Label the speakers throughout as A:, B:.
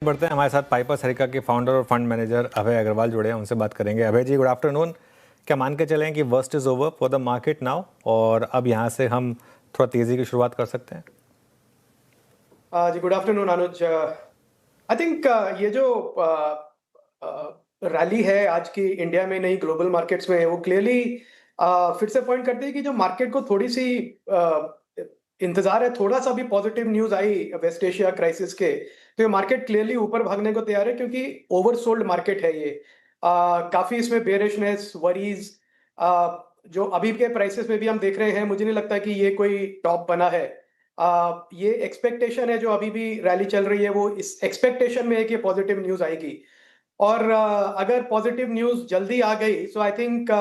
A: बढ़ते हैं। हमारे साथ पाइपर सरिका के फाउंडर और फंड मैनेजर अभय अग्रवाल जुड़े हैं, उनसे बात करेंगे। अभय जी, गुड आफ्टरनून। क्या मान के चलें कि worst is over for the market now और अब यहाँ से हम थोड़ा तेजी की शुरुआत कर सकते हैं?
B: जी good afternoon Anuj. I think ये जो रैली है आज की इंडिया में नहीं ग्लोबल मार्केट्स में, वो क्लियरली फिर से पॉइंट करती है कि जो मार्केट को थोड़ी सी इंतजार है, थोड़ा सा भी पॉजिटिव न्यूज आई वेस्ट एशिया क्राइसिस के तो ये मार्केट क्लियरली ऊपर भागने को तैयार है, क्योंकि ओवरसोल्ड मार्केट है ये। काफी इसमें बेरिशनेस वरीज जो अभी के प्राइसेस में भी हम देख रहे हैं, मुझे नहीं लगता कि ये कोई टॉप बना है। ये एक्सपेक्टेशन है जो अभी भी रैली चल रही है, वो इस एक्सपेक्टेशन में है कि पॉजिटिव न्यूज आएगी। और अगर पॉजिटिव न्यूज जल्दी आ गई तो आई थिंक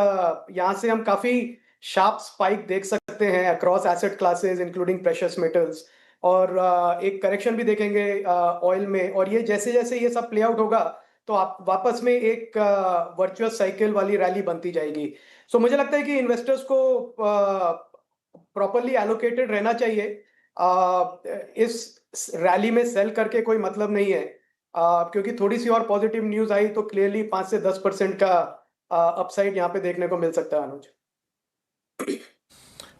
B: यहाँ से हम काफी शार्प स्पाइक देख सकते हैं across asset classes including precious metals. और एक करेक्शन भी देखेंगे ऑयल में, और ये जैसे जैसे ये सब प्ले आउट होगा तो आप वापस में एक वर्चुअस साइकिल वाली रैली बनती जाएगी। सो मुझे लगता है कि इन्वेस्टर्स को प्रॉपरली एलोकेटेड रहना चाहिए। इस रैली में सेल करके कोई मतलब नहीं है, क्योंकि थोड़ी सी और पॉजिटिव न्यूज आई तो क्लियरली 5 से 10% का अपसाइड यहाँ पे देखने को मिल सकता है अनुज।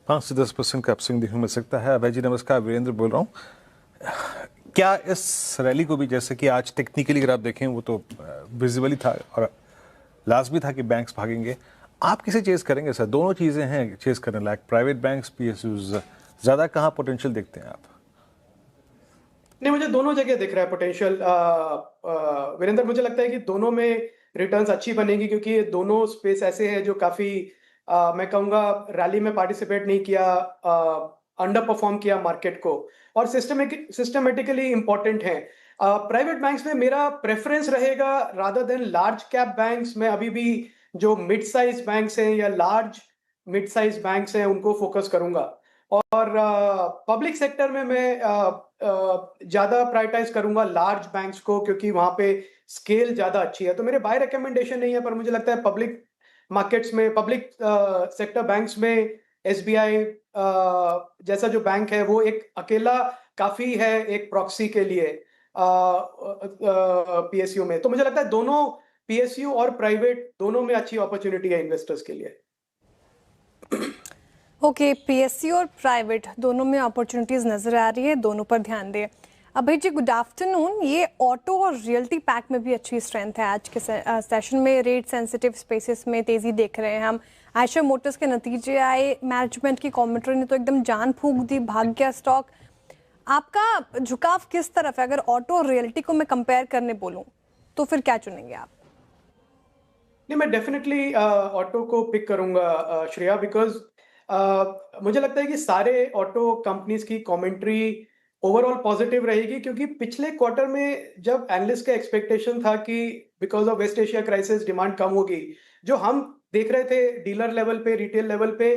C: 5 से 10% का अपस्विंग देखने को मिल सकता है। अभय जी नमस्कार, वीरेंद्र बोल रहा हूँ। क्या इस रैली को भी, जैसे कि आज टेक्निकली अगर आप देखें वो तो विजिबल था और लाजमी था कि बैंक्स भागेंगे, आप किसे चेज करेंगे सर? दोनों चीज़ें हैं चेज करने लायक, प्राइवेट बैंक्स, पीएसयूज, ज़्यादा कहाँ पोटेंशियल देखते हैं आप?
B: नहीं, मुझे दोनों जगह दिख रहा है पोटेंशियल वीरेंद्र। मुझे लगता है कि दोनों में रिटर्न्स अच्छी बनेगी, क्योंकि ये दोनों स्पेस ऐसे हैं जो काफी मैं कहूँगा रैली में पार्टिसिपेट नहीं किया, अंडर परफॉर्म किया मार्केट को, और सिस्टमेटिकली इंपॉर्टेंट है। प्राइवेट बैंक्स में मेरा प्रेफरेंस रहेगा rather than large cap banks. मैं अभी भी जो मिड साइज बैंक्स हैं या लार्ज मिड साइज बैंक्स हैं उनको फोकस करूंगा। और पब्लिक सेक्टर में मैं ज्यादा प्रायोरिटाइज करूंगा लार्ज बैंक्स को, क्योंकि वहां पे स्केल ज्यादा अच्छी है। तो मेरे बाय रिकमेंडेशन नहीं है, पर मुझे लगता है पब्लिक मार्केट्स में, पब्लिक सेक्टर बैंक्स में एसबीआई जैसा जो बैंक है वो एक अकेला काफी है एक प्रॉक्सी के लिए पीएसयू में। तो मुझे लगता है दोनों पीएसयू और प्राइवेट दोनों में अच्छी अपॉर्चुनिटी है इन्वेस्टर्स के लिए।
D: ओके, पीएसयू और प्राइवेट दोनों में अपॉर्चुनिटीज नजर आ रही है, दोनों पर ध्यान दें। अभय जी गुड आफ्टरनून। ये ऑटो और रियल्टी पैक में भी अच्छी स्ट्रेंथ है। आज के सेशन में रेट सेंसिटिव स्पेसेस में तेजी देख रहे हैं हम। आयशर मोटर्स के नतीजे आए, मैनेजमेंट की कमेंट्री ने तो एकदम जान फूंक दी, भाग गया स्टॉक। आपका झुकाव किस तरफ है? अगर ऑटो और रियल्टी को मैं कंपेयर करने बोलूं तो फिर क्या चुनेंगे आप?
B: नहीं, मैं डेफिनेटली ऑटो को पिक करूंगा श्रेया, बिकॉज मुझे लगता है कि सारे ऑटो कंपनीज की कमेंट्री ओवरऑल पॉजिटिव रहेगी, क्योंकि पिछले क्वार्टर में जब एनालिस्ट का एक्सपेक्टेशन था कि because of West Asia crisis demand कम होगी, जो हम देख रहे थे डीलर लेवल पे, रिटेल लेवल पे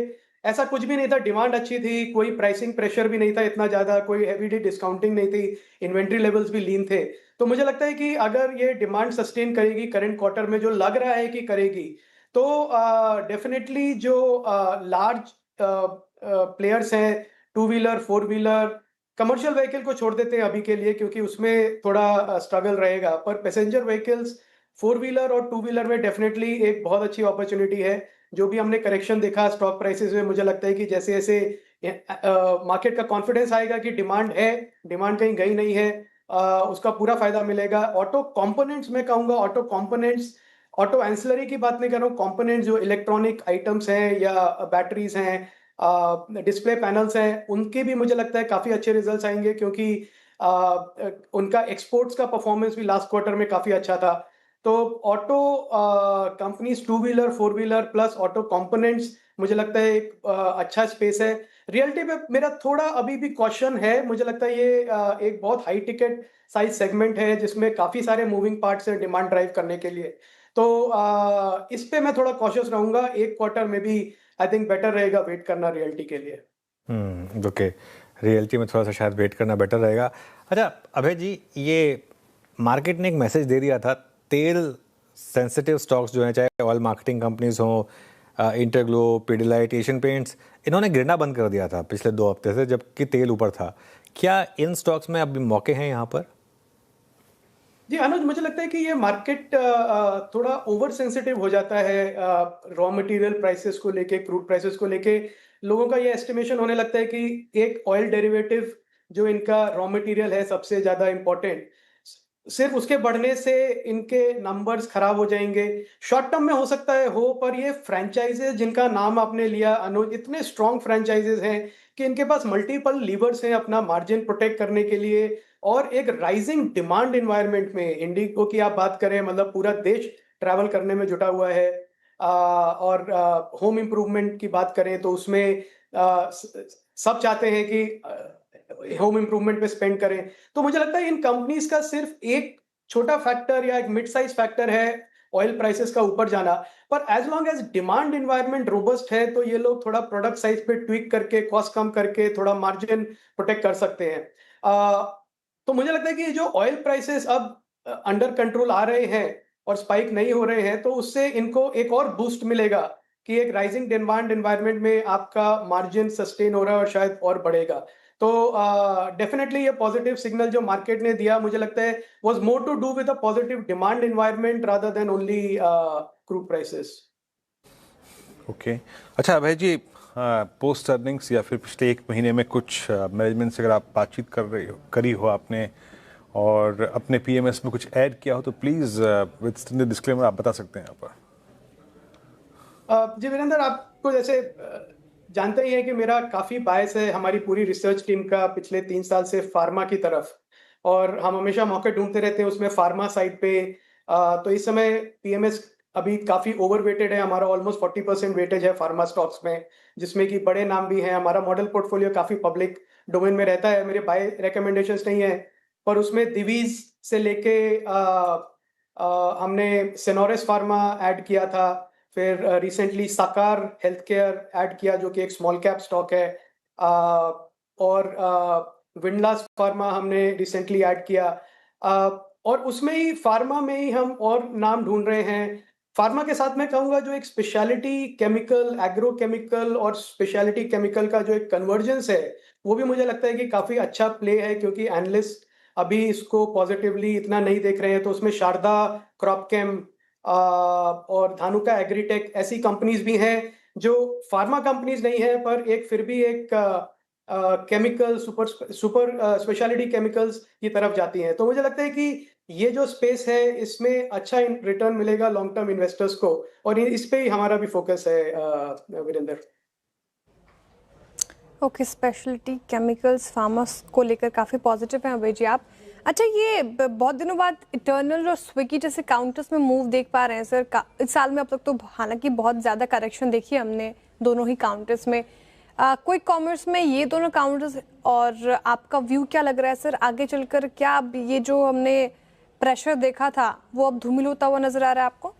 B: ऐसा कुछ भी नहीं था। डिमांड अच्छी थी, कोई प्राइसिंग प्रेशर भी नहीं था इतना ज्यादा, कोई हेवी डिस्काउंटिंग नहीं थी, इन्वेंट्री लेवल्स भी लीन थे। तो मुझे लगता है कि अगर ये डिमांड सस्टेन करेगी करंट क्वार्टर में, जो लग रहा है कि करेगी, तो डेफिनेटली जो लार्ज प्लेयर्स हैं, two wheeler, four wheeler, commercial vehicle को छोड़ देते हैं अभी के लिए क्योंकि उसमें थोड़ा स्ट्रगल रहेगा, पर पैसेंजर व्हीकल्स, फोर व्हीलर और टू व्हीलर में डेफिनेटली एक बहुत अच्छी अपॉर्चुनिटी है। जो भी हमने करेक्शन देखा स्टॉक प्राइसेस में, मुझे लगता है कि जैसे जैसे मार्केट का कॉन्फिडेंस आएगा कि डिमांड है, डिमांड कहीं गई नहीं है, उसका पूरा फायदा मिलेगा। ऑटो कंपोनेंट्स में कहूंगा, ऑटो कंपोनेंट्स, ऑटो एंसिलरी की बात नहीं कर रहा हूँ, कंपोनेंट्स जो इलेक्ट्रॉनिक आइटम्स हैं या बैटरीज हैं, डिस्प्ले पैनल्स हैं, उनके भी मुझे लगता है काफी अच्छे रिजल्ट्स आएंगे, क्योंकि उनका एक्सपोर्ट्स का परफॉर्मेंस भी लास्ट क्वार्टर में काफी अच्छा था। तो auto companies, two wheeler, four wheeler plus auto components, मुझे लगता है एक अच्छा स्पेस है। रियल्टी पे मेरा थोड़ा अभी भी कॉशन है। मुझे लगता है ये एक बहुत हाई टिकट साइज सेगमेंट है जिसमें काफी सारे मूविंग पार्ट्स हैं डिमांड ड्राइव करने के लिए। तो इस पे मैं थोड़ा कॉशियस रहूंगा। एक क्वार्टर में भी आई थिंक बेटर रहेगा वेट करना रियल्टी के लिए।
A: ओके, रियल्टी में थोड़ा सा शायद वेट करना बेटर रहेगा। अच्छा अभय जी, ये मार्केट ने एक मैसेज दे दिया था, तेल सेंसिटिव स्टॉक्स जो हैं, चाहे ऑयल मार्केटिंग कंपनीज हों, इंटरग्लो, पीडिलाइट, एशियन पेंट्स, इन्होंने गिरना बंद कर दिया था पिछले 2 हफ्ते से, जबकि तेल ऊपर था। क्या इन स्टॉक्स में अभी मौके हैं यहाँ पर?
B: जी अनुज, मुझे लगता है कि ये मार्केट थोड़ा ओवर सेंसिटिव हो जाता है रॉ मटेरियल प्राइसेस को लेके, क्रूड प्राइसेस को लेके। लोगों का ये एस्टिमेशन होने लगता है कि एक ऑयल डेरिवेटिव जो इनका रॉ मटेरियल है सबसे ज्यादा इंपॉर्टेंट, सिर्फ उसके बढ़ने से इनके नंबर्स खराब हो जाएंगे। शॉर्ट टर्म में हो सकता है हो, पर ये फ्रेंचाइजेज जिनका नाम आपने लिया अनुज, इतने स्ट्रॉन्ग फ्रेंचाइजेज हैं कि इनके पास मल्टीपल लीवर्स हैं अपना मार्जिन प्रोटेक्ट करने के लिए। और एक राइजिंग डिमांड एनवायरनमेंट में इंडिगो की आप बात करें, मतलब पूरा देश ट्रैवल करने में जुटा हुआ है। और होम इम्प्रूवमेंट की बात करें तो उसमें सब चाहते हैं कि होम इम्प्रूवमेंट पे स्पेंड करें। तो मुझे लगता है इन कंपनीज का सिर्फ एक छोटा फैक्टर या एक मिड साइज फैक्टर है ऑयल प्राइसेस का ऊपर जाना। पर as long as demand environment robust है तो ये लोग थोड़ा प्रोडक्ट साइज पे ट्विक करके, कॉस्ट कम करके थोड़ा मार्जिन प्रोटेक्ट कर सकते हैं। तो मुझे लगता है कि जो ऑयल प्राइसेस अब अंडर कंट्रोल आ रहे हैं और स्पाइक नहीं हो रहे हैं, तो उससे इनको एक और बूस्ट मिलेगा कि एक राइजिंग डिमांड एनवायरनमेंट में आपका मार्जिन सस्टेन हो रहा है और शायद और बढ़ेगा। तो डेफिनेटली ये पॉजिटिव सिग्नल जो मार्केट ने दिया, मुझे लगता है was more to do with a positive demand environment rather than only crude prices.
C: Okay. अच्छा अभय जी, पोस्ट अर्निंग्स या फिर पिछले एक महीने में कुछ मैनेजमेंट से अगर आप बातचीत करी हो आपने और अपने पीएमएस में कुछ ऐड किया हो तो प्लीज़ विद डिस्क्लेमर आप बता सकते हैं यहाँ पर।
B: जी वीरेंद्र, आपको जैसे जानते ही हैं कि मेरा काफ़ी बायस है हमारी पूरी रिसर्च टीम का पिछले 3 साल से फार्मा की तरफ, और हम हमेशा मौके ढूंढते रहते हैं उसमें फार्मा साइड पे। तो इस समय पीएमएस अभी काफ़ी ओवरवेटेड है, हमारा ऑलमोस्ट 40% वेटेज है फार्मा स्टॉक्स में, जिसमें कि बड़े नाम भी हैं। हमारा मॉडल पोर्टफोलियो काफ़ी पब्लिक डोमेन में रहता है, मेरे बाय रिकमेंडेशंस नहीं है, पर उसमें दिवीज से लेके हमने सेनोरिस फार्मा ऐड किया था, फिर रिसेंटली साकार हेल्थ केयर ऐड किया जो कि एक स्मॉल कैप स्टॉक है, और विंडलास फार्मा हमने रिसेंटली ऐड किया। और उसमें ही फार्मा में ही हम और नाम ढूंढ रहे हैं। फार्मा के साथ मैं कहूँगा जो एक स्पेशलिटी केमिकल, एग्रो केमिकल और स्पेशलिटी केमिकल का जो एक कन्वर्जेंस है, वो भी मुझे लगता है कि काफ़ी अच्छा प्ले है, क्योंकि एनालिस्ट अभी इसको पॉजिटिवली इतना नहीं देख रहे हैं। तो उसमें शारदा क्रॉपकेम और धानुका एग्रीटेक ऐसी कंपनीज भी हैं जो फार्मा कंपनीज नहीं है, पर एक फिर भी एक केमिकल सुपर स्पेशलिटी केमिकल्स की तरफ जाती हैं। तो मुझे लगता है कि ये जो स्पेस है इसमें अच्छा रिटर्न मिलेगा लॉन्ग टर्म इन्वेस्टर्स को, और इस पे ही हमारा भी फोकस है Virendra.
D: Okay, specialty chemicals farmers को लेकर काफ़ी पॉजिटिव हैं अभय जी आप। अच्छा, ये बहुत दिनों बाद इटर्नल और स्विगी जैसे काउंटर्स में मूव देख पा रहे हैं सर इस साल में। अब तक तो हालांकि बहुत ज़्यादा करेक्शन देखी है हमने दोनों ही काउंटर्स में। क्विक कॉमर्स में ये दोनों काउंटर्स, और आपका व्यू क्या लग रहा है सर आगे चलकर? क्या अब ये जो हमने प्रेशर देखा था वो अब धूमिल होता हुआ नजर आ रहा है आपको?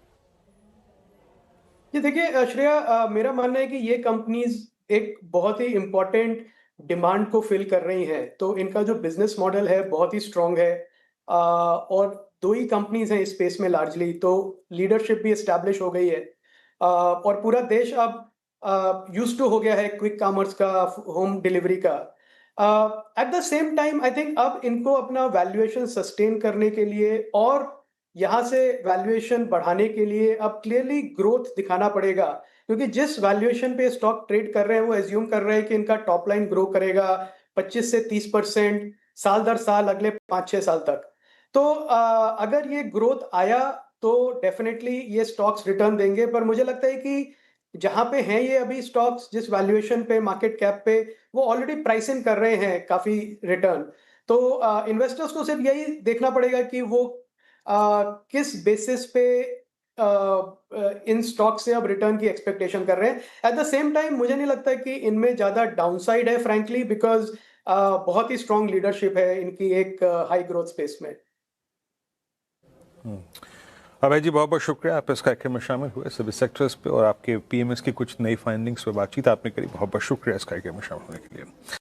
B: ये देखिए श्रेया, मेरा मानना है कि ये कंपनीज एक बहुत ही इम्पोर्टेंट डिमांड को फिल कर रही हैं, तो इनका जो बिजनेस मॉडल है बहुत ही स्ट्रांग है। और दो ही कंपनीज हैं इस स्पेस में लार्जली, तो लीडरशिप भी एस्टैब्लिश हो गई है। और पूरा देश अब यूज्ड टू हो गया है क्विक कॉमर्स का, होम डिलीवरी का। At the same time I think अब इनको अपना वैल्यूएशन सस्टेन करने के लिए और यहाँ से वैल्यूएशन बढ़ाने के लिए अब क्लियरली ग्रोथ दिखाना पड़ेगा, क्योंकि जिस वैल्यूएशन पे स्टॉक ट्रेड कर रहे हैं वो एज्यूम कर रहे हैं कि इनका टॉप लाइन ग्रो करेगा 25 से 30% साल दर साल अगले 5-6 साल तक। तो अगर ये ग्रोथ आया तो डेफिनेटली ये स्टॉक्स रिटर्न देंगे, पर मुझे लगता है कि जहां पे हैं ये अभी स्टॉक्स जिस वैल्यूएशन पे, मार्केट कैप पे, वो ऑलरेडी प्राइस इन कर रहे हैं काफी रिटर्न। तो इन्वेस्टर्स को सिर्फ यही देखना पड़ेगा कि वो किस बेसिस पे इन स्टॉक से अब रिटर्न की एक्सपेक्टेशन कर रहे हैं। एट द सेम टाइम मुझे नहीं लगता कि इनमें ज्यादा डाउनसाइड है फ्रैंकली, बिकॉज बहुत ही स्ट्रॉन्ग लीडरशिप है इनकी एक हाई ग्रोथ स्पेस में।
C: अभय जी, बहुत बहुत शुक्रिया आप इस कार्यक्रम में शामिल हुए सभी सेक्टर्स पे और आपके पीएमएस की कुछ नई फाइंडिंग्स पे बातचीत आपने करी। बहुत बहुत शुक्रिया इस कार्यक्रम में शामिल होने के लिए।